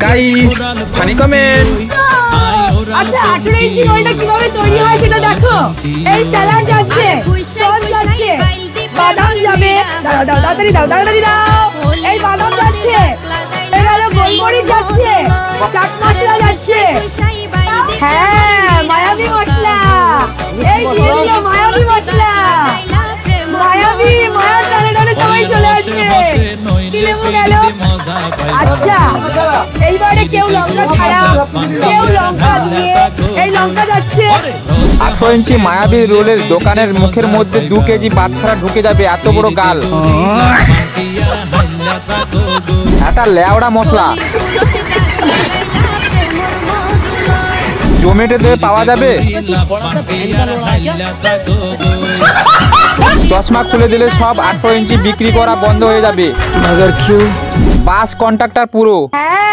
Guys funny comment. আচ্ছা 18 ইঞ্চি রোলটা কিভাবে তৈরি হয় সেটা দেখো। এই স্যালাড যাচ্ছে, সস যাচ্ছে, বাদাম যাবে, দাও তাড়াতাড়ি দাও। এই বাদাম যাচ্ছে, এবারে গোলমরিচ যাচ্ছে, চাট মশলা যাচ্ছে। হ্যাঁ মায়াবী মশলা, এই দিয়ে দিও মায়াবী মশলা। মায়ার টানে টানে সবাই চলে আসছে। কি লেবু গেল? আচ্ছা এইবারে কেউ লঙ্কা ছাড়া, কেউ লঙ্কা দিয়ে, এই লঙ্কা যাচ্ছে। 18 ইঞ্চি মায়াবী রোলের দোকানের মুখের মধ্যে 2 কেজি বাটখারা ঢুকে যাবে, এত বড় গাল। একটা লেওড়া মশলা জোম্যাটোতে পাওয়া যাবে। চশমা খুলে দিলে সব 18 ইঞ্চি বিক্রি করা বন্ধ হয়ে যাবে। বাস কন্ট্রাক্টর পুরো। হ্যাঁ